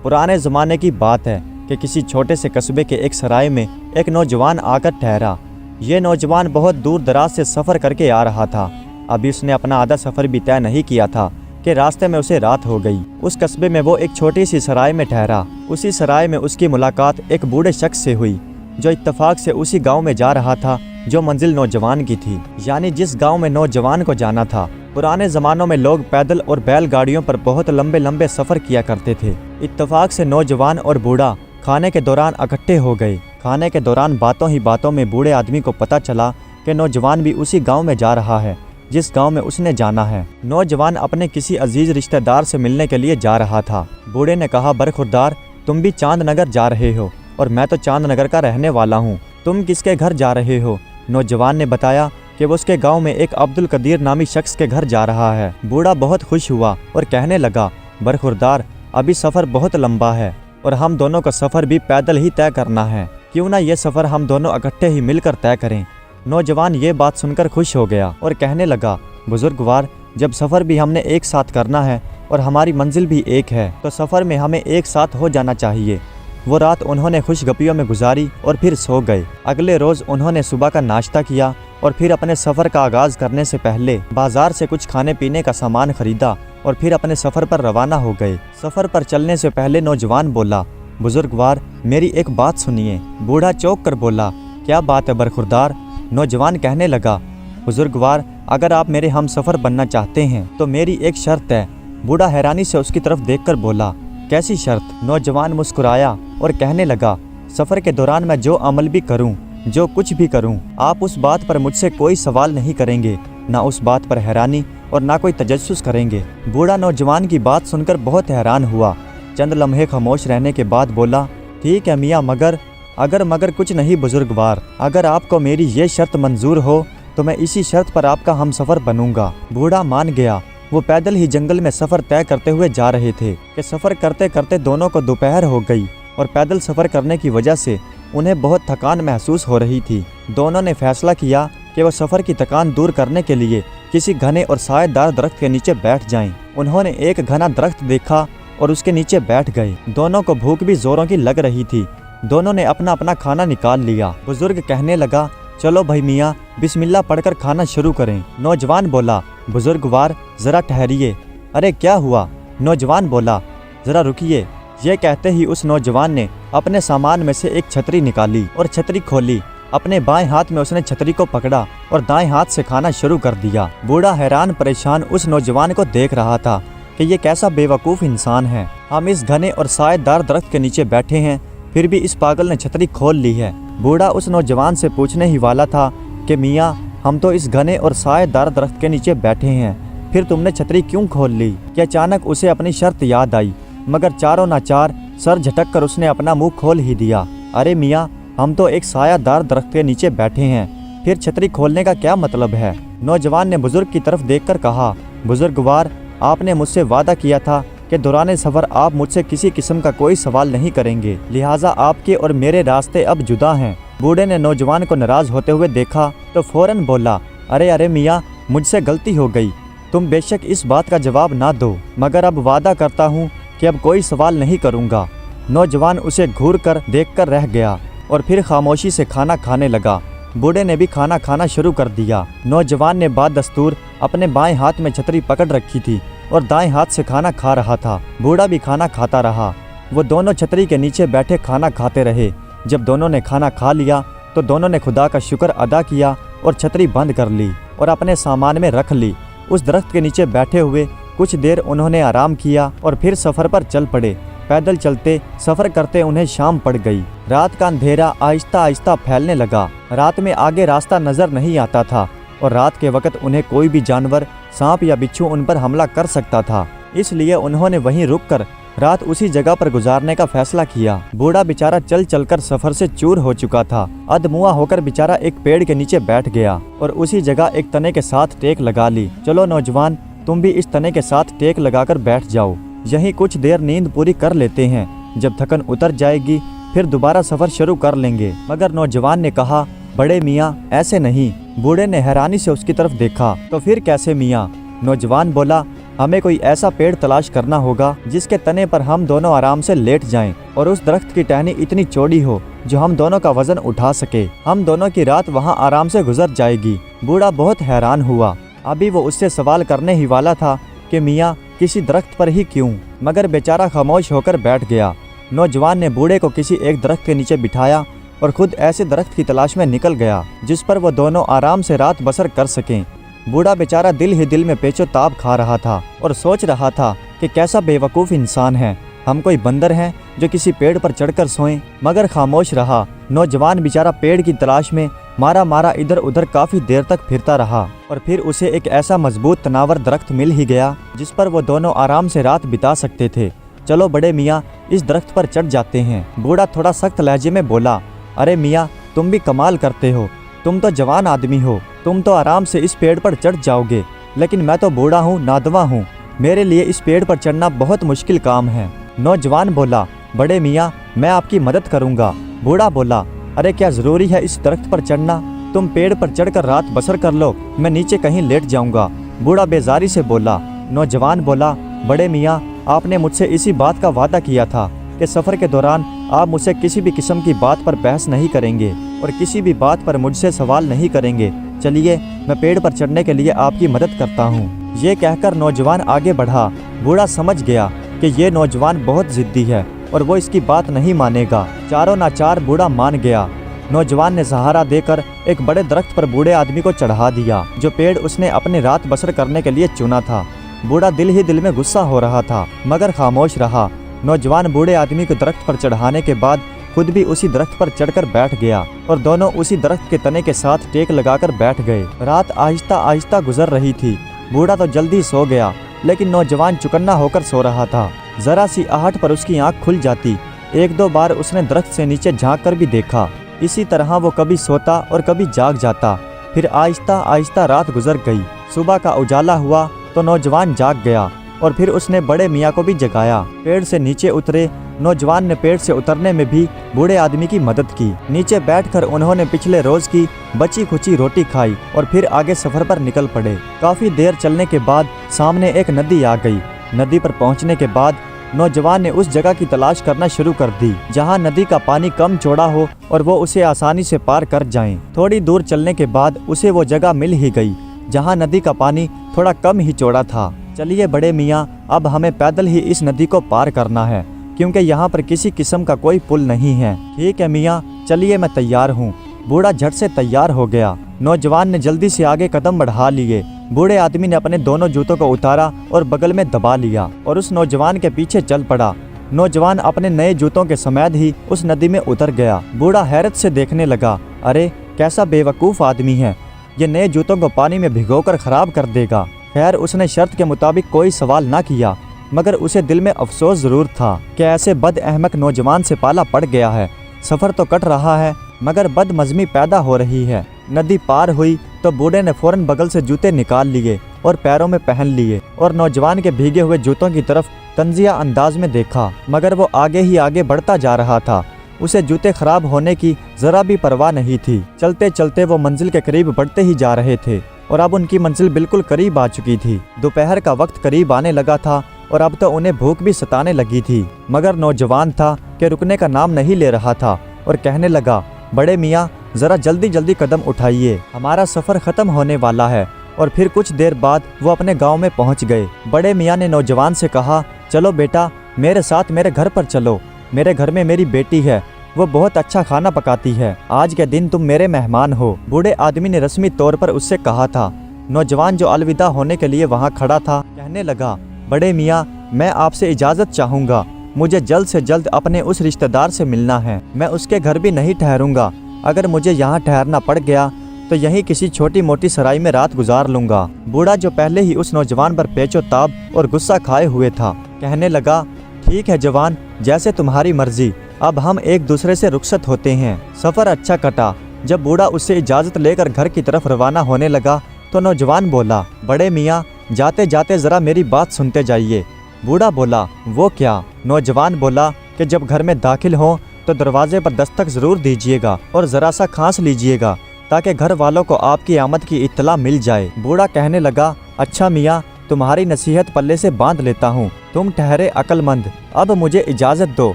पुराने ज़माने की बात है कि किसी छोटे से कस्बे के एक सराय में एक नौजवान आकर ठहरा। ये नौजवान बहुत दूर दराज से सफ़र करके आ रहा था। अभी उसने अपना आधा सफ़र भी तय नहीं किया था कि रास्ते में उसे रात हो गई। उस कस्बे में वो एक छोटी सी सराय में ठहरा। उसी सराय में उसकी मुलाकात एक बूढ़े शख्स से हुई जो इत्तेफाक से उसी गांव में जा रहा था जो मंजिल नौजवान की थी, यानी जिस गांव में नौजवान को जाना था। पुराने ज़मानों में लोग पैदल और बैलगाड़ियों पर बहुत लंबे लंबे सफ़र किया करते थे। इत्तेफाक से नौजवान और बूढ़ा खाने के दौरान इकट्ठे हो गए। खाने के दौरान बातों ही बातों में बूढ़े आदमी को पता चला कि नौजवान भी उसी गांव में जा रहा है जिस गांव में उसने जाना है। नौजवान अपने किसी अजीज रिश्तेदार से मिलने के लिए जा रहा था। बूढ़े ने कहा, बरखुरदार, तुम भी चांदनगर जा रहे हो और मैं तो चांदनगर का रहने वाला हूँ। तुम किसके घर जा रहे हो? नौजवान ने बताया कि वो उसके गांव में एक अब्दुल कदीर नामी शख्स के घर जा रहा है। बूढ़ा बहुत खुश हुआ और कहने लगा, बरखुरदार, अभी सफ़र बहुत लंबा है और हम दोनों का सफ़र भी पैदल ही तय करना है। क्यों ना ये सफ़र हम दोनों इकट्ठे ही मिलकर तय करें। नौजवान ये बात सुनकर खुश हो गया और कहने लगा, बुजुर्गवार, जब सफ़र भी हमने एक साथ करना है और हमारी मंजिल भी एक है तो सफ़र में हमें एक साथ हो जाना चाहिए। वो रात उन्होंने खुशगपियों में गुजारी और फिर सो गए। अगले रोज़ उन्होंने सुबह का नाश्ता किया और फिर अपने सफ़र का आगाज़ करने से पहले बाजार से कुछ खाने पीने का सामान खरीदा और फिर अपने सफ़र पर रवाना हो गए। सफ़र पर चलने से पहले नौजवान बोला, बुजुर्गवार, मेरी एक बात सुनिए। बूढ़ा चौंक कर बोला, क्या बात है बरखुरदार? नौजवान कहने लगा, बुजुर्गवार, अगर आप मेरे हम सफ़र बनना चाहते हैं तो मेरी एक शर्त है। बूढ़ा हैरानी से उसकी तरफ देखकर बोला, कैसी शर्त? नौजवान मुस्कुराया और कहने लगा, सफ़र के दौरान मैं जो अमल भी करूं, जो कुछ भी करूं, आप उस बात पर मुझसे कोई सवाल नहीं करेंगे, ना उस बात पर हैरानी और ना कोई तजस्सुस करेंगे। बूढ़ा नौजवान की बात सुनकर बहुत हैरान हुआ। चंद लम्हे खामोश रहने के बाद बोला, ठीक है मियाँ, मगर कुछ नहीं बुजुर्गवार। अगर आपको मेरी ये शर्त मंजूर हो तो मैं इसी शर्त पर आपका हम सफ़र बनूंगा। बूढ़ा मान गया। वो पैदल ही जंगल में सफ़र तय करते हुए जा रहे थे कि सफ़र करते करते दोनों को दोपहर हो गई और पैदल सफ़र करने की वजह से उन्हें बहुत थकान महसूस हो रही थी। दोनों ने फैसला किया कि वो सफ़र की थकान दूर करने के लिए किसी घने और सायेदार दरख्त के नीचे बैठ जाएं। उन्होंने एक घना दरख्त देखा और उसके नीचे बैठ गए। दोनों को भूख भी जोरों की लग रही थी। दोनों ने अपना अपना खाना निकाल लिया। बुजुर्ग कहने लगा, चलो भाई मियाँ, बिस्मिल्लाह पढ़कर खाना शुरू करें। नौजवान बोला, बुजुर्गवार, ज़रा ठहरिए। अरे क्या हुआ? नौजवान बोला, ज़रा रुकिए। ये कहते ही उस नौजवान ने अपने सामान में से एक छतरी निकाली और छतरी खोली। अपने बाएं हाथ में उसने छतरी को पकड़ा और दाएं हाथ से खाना शुरू कर दिया। बूढ़ा हैरान परेशान उस नौजवान को देख रहा था कि ये कैसा बेवकूफ़ इंसान है। हम इस घने और सायेदार दरख्त के नीचे बैठे हैं, फिर भी इस पागल ने छतरी खोल ली है। बूढ़ा उस नौजवान से पूछने ही वाला था कि मियाँ, हम तो इस घने और सायेदार दरख्त के नीचे बैठे हैं, फिर तुमने छतरी क्यों खोल ली? कि अचानक उसे अपनी शर्त याद आई, मगर चारों नाचार सर झटक कर उसने अपना मुंह खोल ही दिया। अरे मियाँ, हम तो एक सायादार दरख्त के नीचे बैठे हैं, फिर छतरी खोलने का क्या मतलब है? नौजवान ने बुजुर्ग की तरफ देखकर कहा, बुजुर्गवार, आपने मुझसे वादा किया था कि दौरान सफ़र आप मुझसे किसी किस्म का कोई सवाल नहीं करेंगे, लिहाजा आपके और मेरे रास्ते अब जुदा हैं। बूढ़े ने नौजवान को नाराज़ होते हुए देखा तो फौरन बोला, अरे मियाँ, मुझसे गलती हो गई। तुम बेशक इस बात का जवाब ना दो, मगर अब वादा करता हूँ कि अब कोई सवाल नहीं करूँगा। नौजवान उसे घूर कर देख कर रह गया और फिर खामोशी से खाना खाने लगा। बूढ़े ने भी खाना खाना शुरू कर दिया। नौजवान ने बाद दस्तूर अपने बाएं हाथ में छतरी पकड़ रखी थी और दाएं हाथ से खाना खा रहा था। बूढ़ा भी खाना खाता रहा। वो दोनों छतरी के नीचे बैठे खाना खाते रहे। जब दोनों ने खाना खा लिया तो दोनों ने खुदा का शुक्र अदा किया और छतरी बंद कर ली और अपने सामान में रख ली। उस दरख्त के नीचे बैठे हुए कुछ देर उन्होंने आराम किया और फिर सफ़र पर चल पड़े। पैदल चलते सफ़र करते उन्हें शाम पड़ गई। रात का अंधेरा आहिस्ता आहिस्ता फैलने लगा। रात में आगे रास्ता नज़र नहीं आता था और रात के वक्त उन्हें कोई भी जानवर, सांप या बिच्छू उन पर हमला कर सकता था। इसलिए उन्होंने वहीं रुककर रात उसी जगह पर गुजारने का फैसला किया। बूढ़ा बेचारा चल चलकर सफ़र से चूर हो चुका था। अधमुआ होकर बेचारा एक पेड़ के नीचे बैठ गया और उसी जगह एक तने के साथ टेक लगा ली। चलो नौजवान, तुम भी इस तने के साथ टेक लगाकर बैठ जाओ, यहीं कुछ देर नींद पूरी कर लेते हैं। जब थकन उतर जाएगी फिर दोबारा सफ़र शुरू कर लेंगे। मगर नौजवान ने कहा, बड़े मियाँ, ऐसे नहीं। बूढ़े ने हैरानी से उसकी तरफ देखा। तो फिर कैसे मियाँ? नौजवान बोला, हमें कोई ऐसा पेड़ तलाश करना होगा जिसके तने पर हम दोनों आराम से लेट जाएं और उस दरख्त की टहनी इतनी चौड़ी हो जो हम दोनों का वजन उठा सके। हम दोनों की रात वहाँ आराम से गुजर जाएगी। बूढ़ा बहुत हैरान हुआ। अभी वो उससे सवाल करने ही वाला था कि मियाँ किसी दरख्त पर ही क्यों, मगर बेचारा खामोश होकर बैठ गया। नौजवान ने बूढ़े को किसी एक दरख्त के नीचे बिठाया और खुद ऐसे दरख्त की तलाश में निकल गया जिस पर वो दोनों आराम से रात बसर कर सकें। बूढ़ा बेचारा दिल ही दिल में पेचो ताब खा रहा था और सोच रहा था कि कैसा बेवकूफ़ इंसान है, हम कोई बंदर हैं जो किसी पेड़ पर चढ़कर सोएं, मगर खामोश रहा। नौजवान बेचारा पेड़ की तलाश में मारा मारा इधर उधर काफ़ी देर तक फिरता रहा और फिर उसे एक ऐसा मजबूत तनावर दरख्त मिल ही गया जिस पर वो दोनों आराम से रात बिता सकते थे। चलो बड़े मियाँ इस दरख्त पर चढ़ जाते हैं। बूढ़ा थोड़ा सख्त लहजे में बोला, अरे मियाँ तुम भी कमाल करते हो, तुम तो जवान आदमी हो, तुम तो आराम से इस पेड़ पर चढ़ जाओगे, लेकिन मैं तो बूढ़ा हूँ, नादवा हूँ, मेरे लिए इस पेड़ पर चढ़ना बहुत मुश्किल काम है। नौजवान बोला, बड़े मियाँ मैं आपकी मदद करूँगा। बूढ़ा बोला, अरे क्या ज़रूरी है इस दरख्त पर चढ़ना, तुम पेड़ पर चढ़कर रात बसर कर लो, मैं नीचे कहीं लेट जाऊँगा। बूढ़ा बेजारी से बोला। नौजवान बोला, बड़े मियाँ आपने मुझसे इसी बात का वादा किया था कि सफ़र के दौरान आप मुझसे किसी भी किस्म की बात पर बहस नहीं करेंगे और किसी भी बात पर मुझसे सवाल नहीं करेंगे। चलिए मैं पेड़ पर चढ़ने के लिए आपकी मदद करता हूँ। ये कहकर नौजवान आगे बढ़ा। बूढ़ा समझ गया कि ये नौजवान बहुत ज़िद्दी है और वो इसकी बात नहीं मानेगा। चारों नाचार बूढ़ा मान गया। नौजवान ने सहारा देकर एक बड़े दरख्त पर बूढ़े आदमी को चढ़ा दिया जो पेड़ उसने अपनी रात बसर करने के लिए चुना था। बूढ़ा दिल ही दिल में गुस्सा हो रहा था मगर खामोश रहा। नौजवान बूढ़े आदमी को दरख्त पर चढ़ाने के बाद खुद भी उसी दरख्त पर चढ़कर बैठ गया और दोनों उसी दरख्त के तने के साथ टेक लगाकर बैठ गए। रात आहिस्ता आहिस्ता गुजर रही थी। बूढ़ा तो जल्दी सो गया लेकिन नौजवान चुकन्ना होकर सो रहा था। जरा सी आहट पर उसकी आंख खुल जाती। एक दो बार उसने दरख्त से नीचे झांक कर भी देखा। इसी तरह वो कभी सोता और कभी जाग जाता। फिर आहिस्ता आहिस्ता रात गुजर गई। सुबह का उजाला हुआ तो नौजवान जाग गया और फिर उसने बड़े मियाँ को भी जगाया। पेड़ से नीचे उतरे। नौजवान ने पेड़ से उतरने में भी बूढ़े आदमी की मदद की। नीचे बैठकर उन्होंने पिछले रोज की बची खुची रोटी खाई और फिर आगे सफर पर निकल पड़े। काफी देर चलने के बाद सामने एक नदी आ गई। नदी पर पहुंचने के बाद नौजवान ने उस जगह की तलाश करना शुरू कर दी जहां नदी का पानी कम चौड़ा हो और वो उसे आसानी से पार कर जाएं। थोड़ी दूर चलने के बाद उसे वो जगह मिल ही गई जहां नदी का पानी थोड़ा कम ही चौड़ा था। चलिए बड़े मियाँ अब हमें पैदल ही इस नदी को पार करना है क्योंकि यहाँ पर किसी किस्म का कोई पुल नहीं है। ठीक है मियाँ, चलिए मैं तैयार हूँ। बूढ़ा झट से तैयार हो गया। नौजवान ने जल्दी से आगे कदम बढ़ा लिए। बूढ़े आदमी ने अपने दोनों जूतों को उतारा और बगल में दबा लिया और उस नौजवान के पीछे चल पड़ा। नौजवान अपने नए जूतों के समेत ही उस नदी में उतर गया। बूढ़ा हैरत से देखने लगा, अरे कैसा बेवकूफ़ आदमी है, ये नए जूतों को पानी में भिगोकर खराब कर देगा। खैर उसने शर्त के मुताबिक कोई सवाल ना किया मगर उसे दिल में अफसोस ज़रूर था कि ऐसे बद अहमक नौजवान से पाला पड़ गया है। सफ़र तो कट रहा है मगर बदमज़मी पैदा हो रही है। नदी पार हुई तो बूढ़े ने फ़ौरन बगल से जूते निकाल लिए और पैरों में पहन लिए और नौजवान के भीगे हुए जूतों की तरफ तंजिया अंदाज में देखा मगर वो आगे ही आगे बढ़ता जा रहा था। उसे जूते खराब होने की ज़रा भी परवाह नहीं थी। चलते चलते वो मंजिल के करीब बढ़ते ही जा रहे थे और अब उनकी मंजिल बिल्कुल करीब आ चुकी थी। दोपहर का वक्त करीब आने लगा था और अब तो उन्हें भूख भी सताने लगी थी मगर नौजवान था कि रुकने का नाम नहीं ले रहा था और कहने लगा, बड़े मियाँ ज़रा जल्दी जल्दी कदम उठाइए, हमारा सफ़र ख़त्म होने वाला है। और फिर कुछ देर बाद वो अपने गांव में पहुंच गए। बड़े मियाँ ने नौजवान से कहा, चलो बेटा मेरे साथ मेरे घर पर चलो, मेरे घर में मेरी बेटी है, वो बहुत अच्छा खाना पकाती है, आज के दिन तुम मेरे मेहमान हो। बूढ़े आदमी ने रस्मी तौर पर उससे कहा था। नौजवान जो अलविदा होने के लिए वहाँ खड़ा था कहने लगा, बड़े मियाँ मैं आपसे इजाज़त चाहूँगा, मुझे जल्द से जल्द अपने उस रिश्तेदार से मिलना है। मैं उसके घर भी नहीं ठहरूंगा, अगर मुझे यहाँ ठहरना पड़ गया तो यहीं किसी छोटी मोटी सराय में रात गुजार लूँगा। बूढ़ा जो पहले ही उस नौजवान पर पेचो ताब और गुस्सा खाए हुए था कहने लगा, ठीक है जवान, जैसे तुम्हारी मर्जी, अब हम एक दूसरे से रुखसत होते हैं। सफ़र अच्छा कटा। जब बूढ़ा उससे इजाज़त लेकर घर की तरफ रवाना होने लगा तो नौजवान बोला, बड़े मियाँ जाते जाते ज़रा मेरी बात सुनते जाइए। बूढ़ा बोला, वो क्या? नौजवान बोला कि जब घर में दाखिल हों तो दरवाजे पर दस्तक ज़रूर दीजिएगा और ज़रा सा खांस लीजिएगा ताकि घर वालों को आपकी आमद की इत्तला मिल जाए। बूढ़ा कहने लगा, अच्छा मियाँ तुम्हारी नसीहत पल्ले से बांध लेता हूँ। तुम ठहरे अक्लमंद, अब मुझे इजाज़त दो।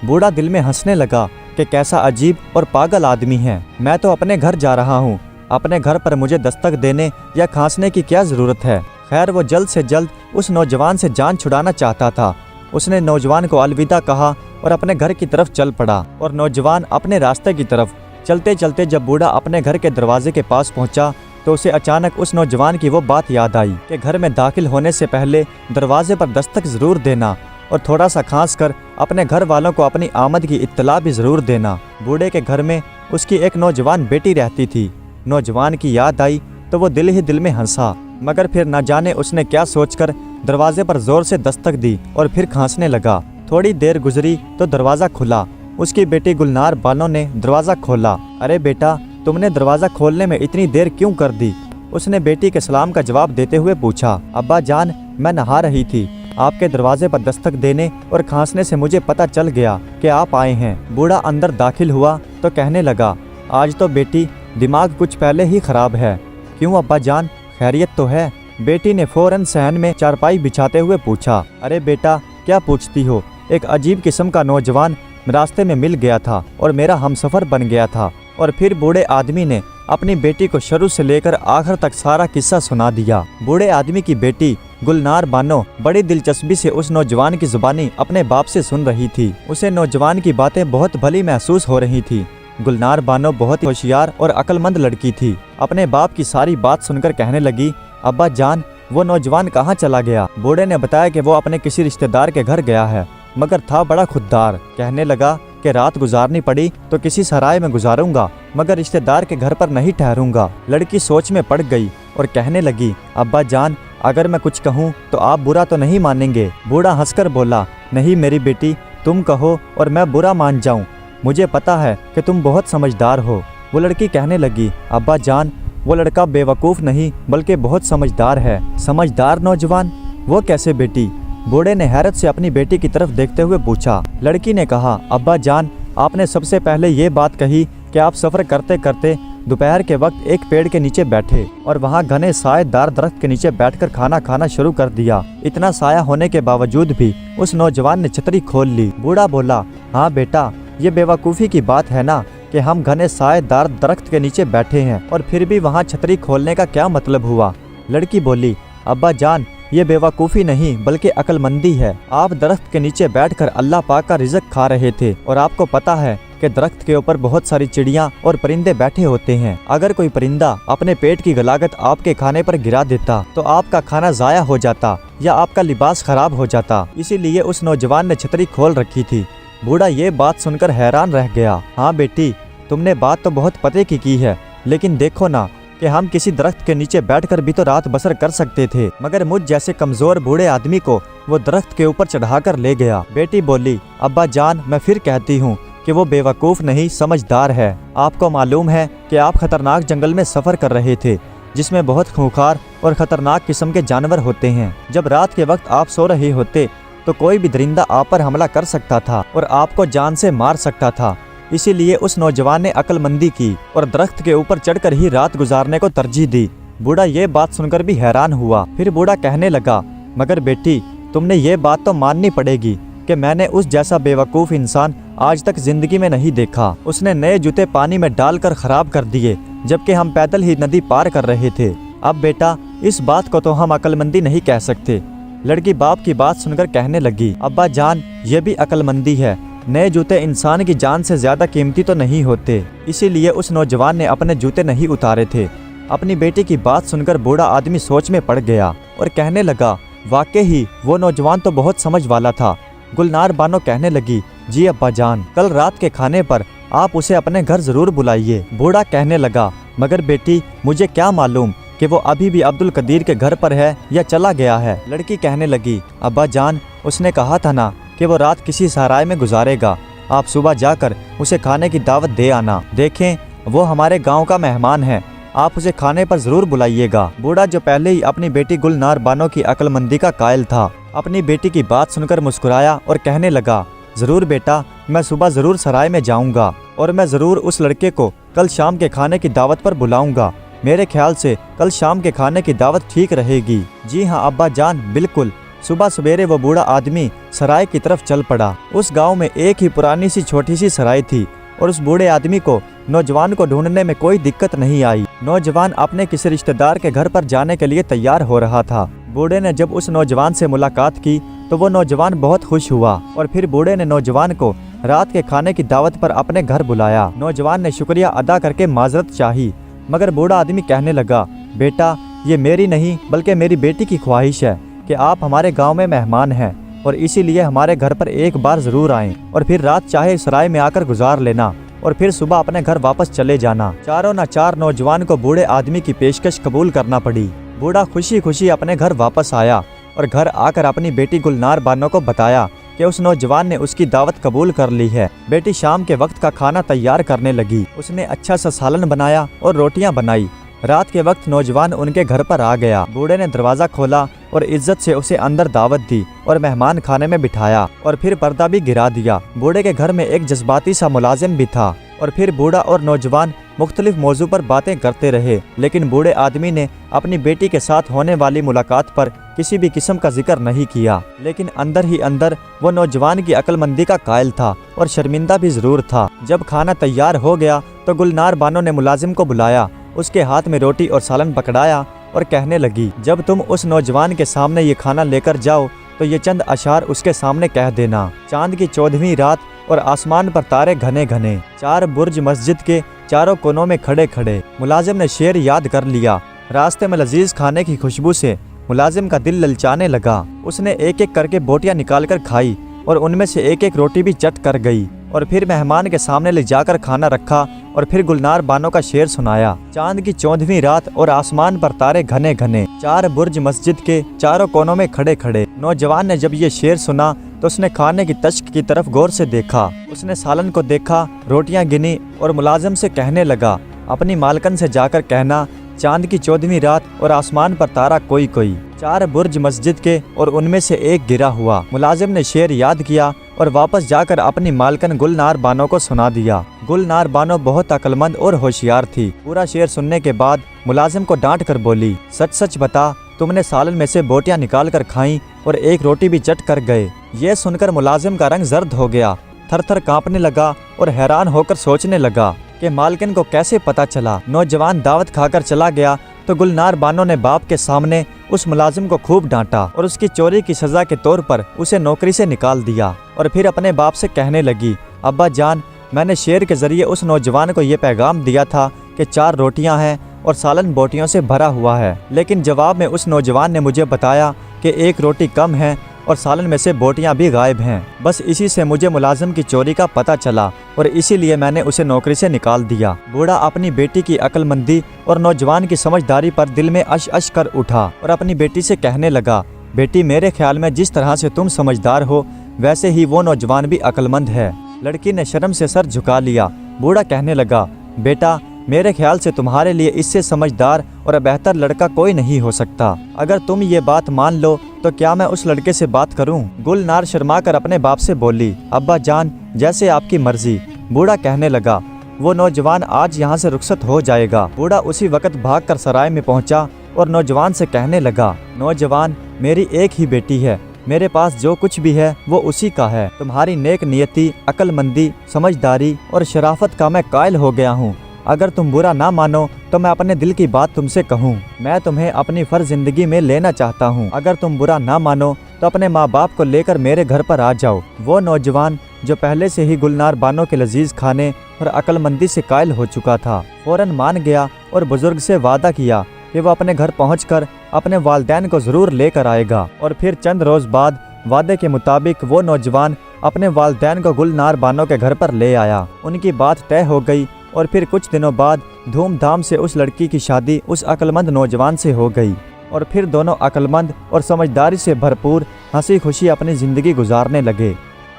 बूढ़ा दिल में हंसने लगा कि कैसा अजीब और पागल आदमी है। मैं तो अपने घर जा रहा हूँ, अपने घर पर मुझे दस्तक देने या खांसने की क्या ज़रूरत है। खैर वो जल्द से जल्द उस नौजवान से जान छुड़ाना चाहता था। उसने नौजवान को अलविदा कहा और अपने घर की तरफ चल पड़ा और नौजवान अपने रास्ते की तरफ चलते चलते जब बूढ़ा अपने घर के दरवाजे के पास पहुंचा तो उसे अचानक उस नौजवान की वो बात याद आई कि घर में दाखिल होने से पहले दरवाजे पर दस्तक ज़रूर देना और थोड़ा सा खांस कर अपने घर वालों को अपनी आमद की इत्तला भी ज़रूर देना। बूढ़े के घर में उसकी एक नौजवान बेटी रहती थी। नौजवान की याद आई तो वो दिल ही दिल में हंसा, मगर फिर न जाने उसने क्या सोचकर दरवाजे पर जोर से दस्तक दी और फिर खांसने लगा। थोड़ी देर गुजरी तो दरवाज़ा खुला। उसकी बेटी गुलनार बानो ने दरवाज़ा खोला। अरे बेटा, तुमने दरवाज़ा खोलने में इतनी देर क्यों कर दी? उसने बेटी के सलाम का जवाब देते हुए पूछा। अब्बा जान, मैं नहा रही थी, आपके दरवाजे पर दस्तक देने और खांसने से मुझे पता चल गया कि आप आए हैं। बूढ़ा अंदर दाखिल हुआ तो कहने लगा, आज तो बेटी दिमाग कुछ पहले ही खराब है। क्यों अब्बा जान, खैरियत तो है? बेटी ने फौरन सहन में चारपाई बिछाते हुए पूछा। अरे बेटा, क्या पूछती हो? एक अजीब किस्म का नौजवान रास्ते में मिल गया था और मेरा हमसफर बन गया था। और फिर बूढ़े आदमी ने अपनी बेटी को शुरू से लेकर आखिर तक सारा किस्सा सुना दिया। बूढ़े आदमी की बेटी गुलनार बानो बड़ी दिलचस्पी से उस नौजवान की जुबानी अपने बाप से सुन रही थी। उसे नौजवान की बातें बहुत भली महसूस हो रही थी। गुलनार बानो बहुत ही होशियार और अक्लमंद लड़की थी। अपने बाप की सारी बात सुनकर कहने लगी, अब्बा जान, वो नौजवान कहाँ चला गया? बूढ़े ने बताया कि वो अपने किसी रिश्तेदार के घर गया है, मगर था बड़ा खुददार। कहने लगा कि रात गुजारनी पड़ी तो किसी सराय में गुजारूंगा, मगर रिश्तेदार के घर पर नहीं ठहरूंगा। लड़की सोच में पड़ गई और कहने लगी, अब्बा जान, अगर मैं कुछ कहूँ तो आप बुरा तो नहीं मानेंगे? बूढ़ा हंसकर बोला, नहीं मेरी बेटी, तुम कहो और मैं बुरा मान जाऊँ, मुझे पता है कि तुम बहुत समझदार हो। वो लड़की कहने लगी, अब्बा जान, वो लड़का बेवकूफ़ नहीं बल्कि बहुत समझदार है। समझदार नौजवान? वो कैसे बेटी? बूढ़े ने हैरत से अपनी बेटी की तरफ देखते हुए पूछा। लड़की ने कहा, अब्बा जान, आपने सबसे पहले ये बात कही कि आप सफ़र करते करते दोपहर के वक्त एक पेड़ के नीचे बैठे और वहाँ घने सायेदार दरख्त के नीचे बैठकर खाना खाना शुरू कर दिया। इतना साया होने के बावजूद भी उस नौजवान ने छतरी खोल ली। बूढ़ा बोला, हाँ बेटा, ये बेवकूफ़ी की बात है ना कि हम घने सायेदार दरख्त के नीचे बैठे हैं और फिर भी वहाँ छतरी खोलने का क्या मतलब हुआ? लड़की बोली, अब्बा जान, ये बेवकूफ़ी नहीं बल्कि अक्लमंदी है। आप दरख्त के नीचे बैठकर अल्लाह पाक का रिज़्क खा रहे थे और आपको पता है कि दरख्त के ऊपर बहुत सारी चिड़ियाँ और परिंदे बैठे होते हैं। अगर कोई परिंदा अपने पेट की गलागत आपके खाने पर गिरा देता तो आपका खाना ज़ाया हो जाता या आपका लिबास खराब हो जाता। इसीलिए उस नौजवान ने छतरी खोल रखी थी। बूढ़ा ये बात सुनकर हैरान रह गया। हाँ बेटी, तुमने बात तो बहुत पते की है, लेकिन देखो ना कि हम किसी दरख्त के नीचे बैठकर भी तो रात बसर कर सकते थे, मगर मुझ जैसे कमज़ोर बूढ़े आदमी को वो दरख्त के ऊपर चढ़ाकर ले गया। बेटी बोली, अब्बा जान, मैं फिर कहती हूँ कि वो बेवकूफ़ नहीं, समझदार है। आपको मालूम है कि आप खतरनाक जंगल में सफ़र कर रहे थे जिसमें बहुत खूंखार और ख़तरनाक किस्म के जानवर होते हैं। जब रात के वक्त आप सो रहे होते तो कोई भी दरिंदा आप पर हमला कर सकता था और आपको जान से मार सकता था। इसीलिए उस नौजवान ने अक्लमंदी की और दरख्त के ऊपर चढ़कर ही रात गुजारने को तरजीह दी। बूढ़ा ये बात सुनकर भी हैरान हुआ। फिर बूढ़ा कहने लगा, मगर बेटी, तुमने ये बात तो माननी पड़ेगी कि मैंने उस जैसा बेवकूफ़ इंसान आज तक जिंदगी में नहीं देखा। उसने नए जूते पानी में डालकर ख़राब कर दिए जबकि हम पैदल ही नदी पार कर रहे थे। अब बेटा, इस बात को तो हम अक्लमंदी नहीं कह सकते। लड़की बाप की बात सुनकर कहने लगी, अब्बा जान, ये भी अक्लमंदी है। नए जूते इंसान की जान से ज़्यादा कीमती तो नहीं होते, इसीलिए उस नौजवान ने अपने जूते नहीं उतारे थे। अपनी बेटी की बात सुनकर बूढ़ा आदमी सोच में पड़ गया और कहने लगा, वाकई ही वो नौजवान तो बहुत समझ वाला था। गुलनार बानो कहने लगी, जी अब्बा जान, कल रात के खाने पर आप उसे अपने घर ज़रूर बुलाइए। बूढ़ा कहने लगा, मगर बेटी, मुझे क्या मालूम कि वो अभी भी अब्दुल कदीर के घर पर है या चला गया है। लड़की कहने लगी, अब्बा जान, उसने कहा था ना कि वो रात किसी सराय में गुजारेगा। आप सुबह जाकर उसे खाने की दावत दे आना। देखें, वो हमारे गांव का मेहमान है, आप उसे खाने पर ज़रूर बुलाइएगा। बूढ़ा, जो पहले ही अपनी बेटी गुलनार बानो की अक्लमंदी का कायल था, अपनी बेटी की बात सुनकर मुस्कुराया और कहने लगा, ज़रूर बेटा, मैं सुबह ज़रूर सराय में जाऊंगा और मैं ज़रूर उस लड़के को कल शाम के खाने की दावत पर बुलाऊंगा। میرے خیال سے کل شام کے کھانے کی دعوت ٹھیک رہے گی۔ جی ہاں ابا جان، بالکل۔ صبح سویرے وہ بوڑھا آدمی سرائے کی طرف چل پڑا۔ اس گاؤں میں ایک ہی پرانی سی چھوٹی سی سرائے تھی اور اس بوڑھے آدمی کو نوجوان کو ڈھونڈنے میں کوئی دقت نہیں آئی۔ نوجوان اپنے کسی رشتہ دار کے گھر پر جانے کے لیے تیار ہو رہا تھا۔ بوڑھے نے جب اس نوجوان سے ملاقات کی تو وہ نوجوان بہت خوش ہوا اور پھر بوڑھے نے نوجوان کو رات کے کھانے کی دعوت پر اپنے گھر بلایا۔ نوجوان نے شکریہ ادا کر کے معذرت چاہی، مگر بوڑھا آدمی کہنے لگا، بیٹا یہ میری نہیں بلکہ میری بیٹی کی خواہش ہے کہ آپ ہمارے گاؤں میں مہمان ہیں اور اسی لیے ہمارے گھر پر ایک بار ضرور آئیں اور پھر رات چاہے سرائے میں آ کر گزار لینا اور پھر صبح اپنے گھر واپس چلے جانا۔ چاروں نہ چار نوجوان کو بوڑھے آدمی کی پیشکش قبول کرنا پڑی۔ بوڑھا خوشی خوشی اپنے گھر واپس آیا اور گھر آ کر اپنی بیٹی گلنار بانو کو بتایا کہ اس نوجوان نے اس کی دعوت قبول کر لی ہے۔ بیٹی شام کے وقت کا کھانا تیار کرنے لگی۔ اس نے اچھا سا سالن بنایا اور روٹیاں بنائی۔ رات کے وقت نوجوان ان کے گھر پر آ گیا۔ بوڑھے نے دروازہ کھولا اور عزت سے اسے اندر دعوت دی اور مہمان خانے میں بٹھایا اور پھر پردہ بھی گرا دیا۔ بوڑھے کے گھر میں ایک جذباتی سا ملازم بھی تھا اور پھر بوڑھا اور نوجوان مختلف موضوع پر باتیں کرتے رہے، لیکن بوڑھے آدمی نے اپنی بیٹی کے ساتھ ہونے والی ملاقات پر کسی بھی قسم کا ذکر نہیں کیا، لیکن اندر ہی اندر وہ نوجوان کی عقل مندی کا قائل تھا اور شرمندہ بھی ضرور تھا۔ جب کھانا تیار ہو گیا تو گلنار بانو نے ملازم کو بلایا، اس کے ہاتھ میں روٹی اور سالن پکڑایا اور کہنے لگی، جب تم اس نوجوان کے سامنے یہ کھانا لے کر جاؤ تو یہ چند اشعار اس کے سامنے کہہ دینا۔ چاند کی 14ویں رات اور آسمان پر تارے گھنے گھنے، چار برج مسجد کے چاروں کونوں میں کھڑے کھڑے۔ ملازم نے شعر یاد کر لیا۔ راستے میں لذیذ کھانے کی خوشبو سے ملازم کا دل للچانے لگا۔ اس نے ایک ایک کر کے بوٹیاں نکال کر کھائی اور ان میں سے ایک ایک روٹی بھی چٹ کر گئی اور پھر مہمان کے سامنے لے جا کر کھانا رکھا اور پھر گلنار بانو کا شعر سنایا۔ چاند کی 14ویں رات اور آسمان پر تارے گھنے گھنے، چار برج مسجد کے چاروں کونوں میں کھڑے کھڑے۔ نوجوان نے جب یہ شعر سنا تو اس نے کھانے کی تشک کی طرف غور سے دیکھا۔ اس نے سالن کو دیکھا، روٹیاں گنی اور ملازم سے کہنے لگا، اپنی مالکن سے جا کر کہنا، چاند کی 14ویں رات اور آسمان پر تارا کوئی کوئی، چار برج مسجد کے اور ان میں سے ایک گرا ہوا۔ ملازم نے شعر یاد کیا اور واپس جا کر اپنی مالکن گلنار بانو کو سنا دیا۔ گلنار بانو بہت عقل مند اور ہوشیار تھی۔ پورا شعر سننے کے بعد ملازم کو ڈانٹ کر بولی، سچ سچ بتا، تم نے سالن میں سے بوٹیاں نکال کر کھائیں اور ایک روٹی بھی چٹ کر گئے۔ یہ سن کر ملازم کا رنگ زرد ہو گیا، تھر تھر کانپنے لگا اور حیران ہو کر سوچنے لگا کہ مالکن کو کیسے پتا چلا۔ نوجوان دعوت کھا کر چلا گیا تو گلنار بانو نے باپ کے سامنے اس ملازم کو خوب ڈانٹا اور اس کی چوری کی سزا کے طور پر اسے نوکری سے نکال دیا اور پھر اپنے باپ سے کہنے لگی، ابا جان، میں نے شعر کے ذریعے اس نوجوان کو یہ پیغام دیا تھا کہ 4 روٹیاں ہیں اور سالن بوٹیوں سے بھرا ہوا ہے، لیکن جواب میں اس نوجوان نے مجھے بتایا کہ 1 روٹی کم ہے اور سالن میں سے بوٹیاں بھی غائب ہیں۔ بس اسی سے مجھے ملازم کی چوری کا پتہ چلا اور اسی لیے میں نے اسے نوکری سے نکال دیا۔ بوڑھا اپنی بیٹی کی عقل مندی اور نوجوان کی سمجھداری پر دل میں اش اش کر اٹھا اور اپنی بیٹی سے کہنے لگا، بیٹی میرے خیال میں جس طرح سے تم سمجھدار ہو ویسے ہی وہ نوجوان بھی عقل مند ہے۔ لڑکی نے شرم سے سر جھکا لیا۔ بوڑھا کہنے لگا، بیٹا میرے خیال سے تمہارے لیے اس سے سمجھدار اور بہتر لڑکا کوئی نہیں ہو سکتا۔ اگر تم یہ بات مان لو تو کیا میں اس لڑکے سے بات کروں؟ گلنار شرما کر اپنے باپ سے بولی، ابا جان جیسے آپ کی مرضی۔ بوڑھا کہنے لگا، وہ نوجوان آج یہاں سے رخصت ہو جائے گا۔ بوڑھا اسی وقت بھاگ کر سرائے میں پہنچا اور نوجوان سے کہنے لگا، نوجوان میری ایک ہی بیٹی ہے، میرے پاس جو کچھ بھی ہے وہ اسی کا ہے۔ تمہاری نیک نیتی، عقل مندی، سمجھداری اور شرافت کا میں قائل ہو گیا ہوں۔ اگر تم برا نہ مانو تو میں اپنے دل کی بات تم سے کہوں، میں تمہیں اپنی فرض زندگی میں لینا چاہتا ہوں۔ اگر تم برا نہ مانو تو اپنے ماں باپ کو لے کر میرے گھر پر آ جاؤ۔ وہ نوجوان جو پہلے سے ہی گلنار بانو کے لذیذ کھانے اور عقل مندی سے قائل ہو چکا تھا، فوراً مان گیا اور بزرگ سے وعدہ کیا کہ وہ اپنے گھر پہنچ کر اپنے والدین کو ضرور لے کر آئے گا۔ اور پھر چند روز بعد وعدے کے مطابق وہ نوجوان اپنے والدین کو گلنار بانو کے گھر پر لے آیا۔ ان کی بات طے ہو گئی اور پھر کچھ دنوں بعد دھوم دھام سے اس لڑکی کی شادی اس عقل مند نوجوان سے ہو گئی اور پھر دونوں عقل مند اور سمجھداری سے بھرپور ہنسی خوشی اپنی زندگی گزارنے لگے۔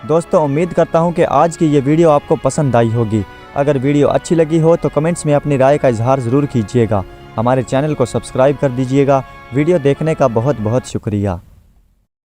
دوستو، امید کرتا ہوں کہ آج کی یہ ویڈیو آپ کو پسند آئی ہوگی۔ اگر ویڈیو اچھی لگی ہو تو کمنٹس میں اپنی رائے کا اظہار ضرور کیجیے گا۔ ہمارے چینل کو سبسکرائب کر دیجیے گا۔ ویڈیو دیکھنے کا بہت بہت شکریہ۔